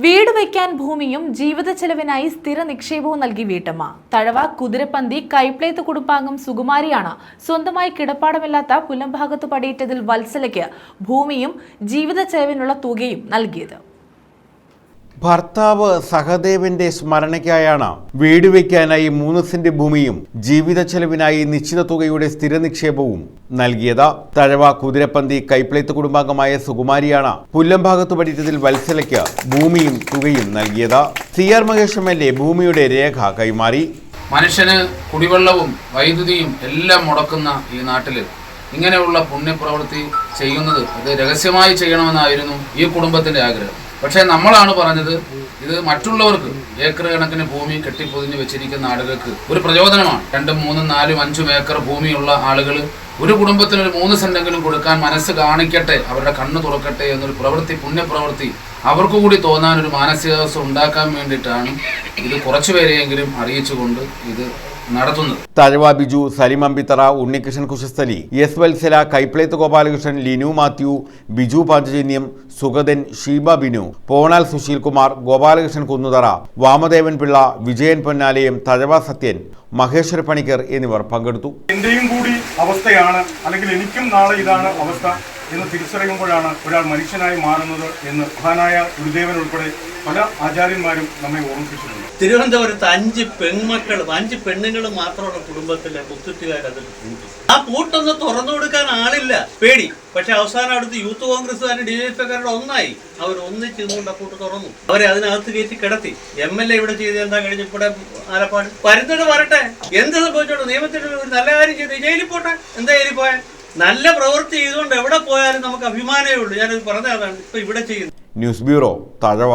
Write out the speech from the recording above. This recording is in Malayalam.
വീട് വയ്ക്കാൻ ഭൂമിയും ജീവിത ചെലവിനായി സ്ഥിര നിക്ഷേപവും നൽകി വീട്ടമ്മ. തഴവ കുതിരപ്പന്തി കൈപ്ലേത്ത് കുടുംബാംഗം സുകുമാരിയാണ് സ്വന്തമായി കിടപ്പാടമില്ലാത്ത പുലംഭാഗത്ത് പടിയിട്ടതിൽ വത്സലയ്ക്ക് ഭൂമിയും ജീവിത ചെലവിനുള്ള തുകയും നൽകിയത്. ഭർത്താവ് സഹദേവന്റെ സ്മരണയ്ക്കായാണ് വീട് വയ്ക്കാനായി 3 സെന്റ് ഭൂമിയും ജീവിത ചെലവിനായി നിശ്ചിത തുകയുടെ സ്ഥിര നിക്ഷേപവും നൽകിയത്. തഴവ കുതിരപ്പന്തി കൈപ്ലേത്ത് കുടുംബാംഗമായ സുകുമാരിയാണ് പുല്ലംഭാഗത്ത് പടിയിട്ടതിൽ വത്സലയ്ക്ക് ഭൂമിയും തുകയും നൽകിയത്. CR മഹേഷ് MLA ഭൂമിയുടെ രേഖ കൈമാറി. മനുഷ്യന് കുടിവെള്ളവും വൈദ്യുതിയും എല്ലാം മുടക്കുന്ന ഈ നാട്ടിൽ ഇങ്ങനെയുള്ള പുണ്യപ്രവൃത്തി ചെയ്യുന്നത് അത് രഹസ്യമായി ചെയ്യണമെന്നായിരുന്നു ഈ കുടുംബത്തിന്റെ ആഗ്രഹം. പക്ഷേ നമ്മളാണ് പറഞ്ഞത് ഇത് മറ്റുള്ളവർക്ക് ഏക്കർ കണക്കിന് ഭൂമി കെട്ടിപ്പൊതിഞ്ഞ് വെച്ചിരിക്കുന്ന ആളുകൾക്ക് ഒരു പ്രചോദനമാണ്. 2, 3, 4, 5 ഏക്കർ ഭൂമിയുള്ള ആളുകൾ ഒരു കുടുംബത്തിന് ഒരു 3 സെന്റെങ്കിലും കൊടുക്കാൻ മനസ്സ് കാണിക്കട്ടെ, അവരുടെ കണ്ണ് തുറക്കട്ടെ എന്നൊരു പ്രവൃത്തി, പുണ്യപ്രവൃത്തി അവർക്ക് കൂടി തോന്നാൻ ഒരു മാനസികാവസ്ഥ ഉണ്ടാക്കാൻ വേണ്ടിയിട്ടാണ് ഇത് കുറച്ചുപേരെയെങ്കിലും അറിയിച്ചുകൊണ്ട് ഇത് നടത്തുന്നത്. തഴവ ബിജു, സലിം അമ്പിത്തറ, ഉണ്ണികൃഷ്ണൻ കുശസ്ഥലി, S വത്സല, കൈപ്ലേത്ത് ഗോപാലകൃഷ്ണൻ, ലിനു മാത്യു, ബിജു പാഞ്ചജന്യം, സുഗതൻ, ഷീബ ബിനു, പോണാൽ സുശീൽ കുമാർ, ഗോപാലകൃഷ്ണൻ കുന്നുതറ, വാമദേവൻ പിള്ള, വിജയൻ പൊന്നാലയം, തഴവ സത്യൻ, മഹേശ്വര പണിക്കർ എന്നിവർ പങ്കെടുത്തു. എന്റെയും കൂടി അവസ്ഥയാണ്, അല്ലെങ്കിൽ എനിക്കും നാളെ ഇതാണ് അവസ്ഥ എന്ന് തിരിച്ചറിയുമ്പോഴാണ് ഒരാൾ മനുഷ്യനായി മാറുന്നത് എന്ന് മഹാനായ ഗുരുദേവൻ ഉൾപ്പെടെ പല ആചാര്യന്മാരും നമ്മെ ഓർമ്മിപ്പിച്ചിട്ടുണ്ട്. തിരുവനന്തപുരത്ത് 5 പെൺമക്കളും 5 പെണ്ണുങ്ങളും മാത്രമുള്ള കുടുംബത്തിലെ കുത്തിട്ടുകാരത് പൂട്ടി. ആ പൂട്ടൊന്ന് തുറന്നു കൊടുക്കാൻ ആളില്ല, പേടി. പക്ഷെ അവസാനം അവിടുത്തെ യൂത്ത് കോൺഗ്രസ്സുകാരും DYFIക്കാരുടെ ഒന്നായി അവർ ഒന്നിച്ചിരുന്നുകൊണ്ട് ആ പൂട്ട് തുറന്നു. അവരെ അതിനകത്ത് കയറ്റി കിടത്തി. MLA ഇവിടെ ചെയ്ത് എന്താ കഴിഞ്ഞ ഇവിടെ ആലപ്പാട് വരുന്നത് വരട്ടെ, എന്ത് സംഭവിച്ചോട്ടെ, നിയമത്തിന് ഒരു നല്ല കാര്യം ചെയ്ത് ജയിലിൽ പോട്ടെ, എന്താ ജയിലിൽ പോയാൽ നല്ല പ്രവൃത്തി ചെയ്തുകൊണ്ട് എവിടെ പോയാലും നമുക്ക് അഭിമാനമേ ഉള്ളൂ. ഞാനത് പറഞ്ഞതാണ് ഇപ്പൊ ഇവിടെ ചെയ്യുന്നത്. News bureau, Thazhava.